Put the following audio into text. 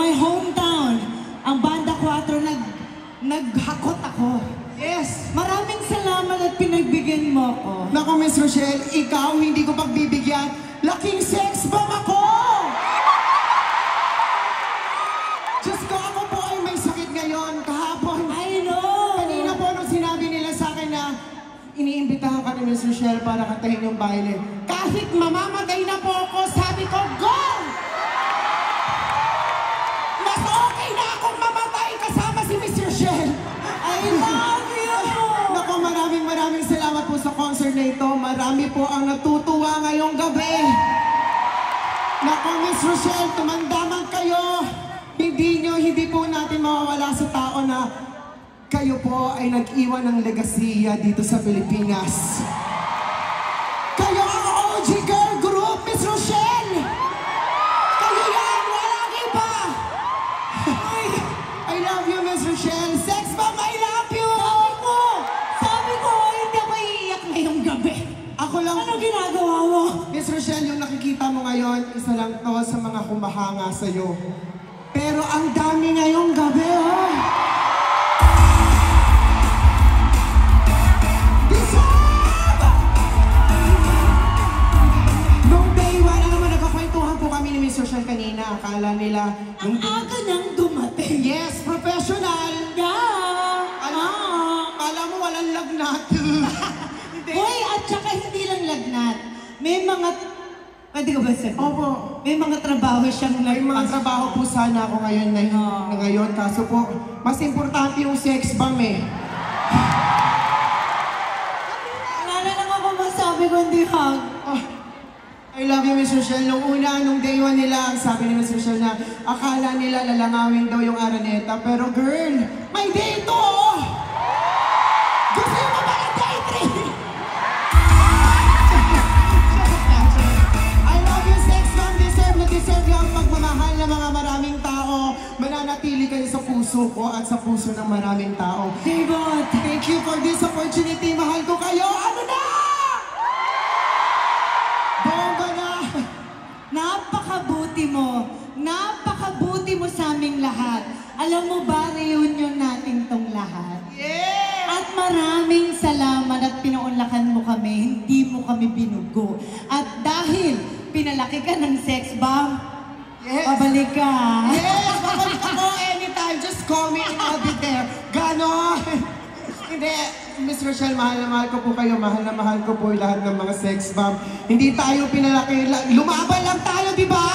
my hometown, ang Banda 4, naghakot ako. Yes! Maraming salamat at pinagbigyan mo ako. Naku, Miss Rochelle, ikaw hindi ko pagbibigyan. Laking sex bomb ako! Diyos ko, ako po ay may sakit ngayon. Kahapon. I know! Kanina po nung sinabi nila sa akin na iniimbitahan ka ni Miss Rochelle para kantahin yung baile. Kahit mamamatay na po ako, sabi ko, go! Mas okay na akong mamatay kasama si Miss Rochelle. I love you! Naku, maraming salamat po sa concert na ito. Marami po ang natutuwa ngayong gabi. Naku, Miss Rochelle, tumandaman kayo. Hindi po natin mawawala sa tao na kayo po ay nag-iwan ng legasiya dito sa Pilipinas. Kayo ang OG girl group, Miss Rochelle! Kayo yan! Walang iba! I love you, Miss Rochelle. Sex bomb, I love you! Sabi ko, hindi ako iiyak ngayong gabi. Ako lang. Ano ginagawa mo? Miss Rochelle, yung nakikita mo ngayon, isa lang to sa mga kumahanga sa'yo. Pero ang dami ngayong gabi, oh! Nung day one, alam mo, nagkakwentuhan po kami ni Miss Rochelle kanina. Akala nila... Ang aga nang dumating. Yes, professional! Yeah! Akala mo walang lagnat. Hoy, at saka hindi lang lagnat. May mga... Pwede ka ba sabihin? Opo. May mga trabaho siyang May mga trabaho po sana ako ngayon na ngayon. Kaso po, mas importante yung sex bomb eh. Wala na lang ako masabi kundi hug. Oh, I love you, Miss Rochelle. Nung day one nila, ang sabi ni Miss Rochelle na akala nila lalangawin daw yung Araneta. Pero girl, may day 2 oh! Gusto yung ba ng day 3? I love you, sex bomb. Deserve yung pagmamahal ng mga maraming tao. Mananatili kayo sa puso ko at sa puso ng maraming tao. David! Thank you for this opportunity. Mahal ko kayo. Ano na? Bomba na! Napakabuti mo. Napakabuti mo sa aming lahat. Alam mo ba, reunion natin tong lahat? Yeah! At maraming salamat at pinuunlakan mo kami, hindi mo kami binugo. At dahil pinalaki ka ng sex bomb, Yes! pabalik ka. Yes! Babalik ako anytime. Just call me and I'll be there. Ganon! Hindi. Miss Rochelle, mahal na mahal ko po kayo. Mahal na mahal ko po lahat ng mga sex bomb. Hindi tayo pinalaki. Lumaban lang tayo, di ba?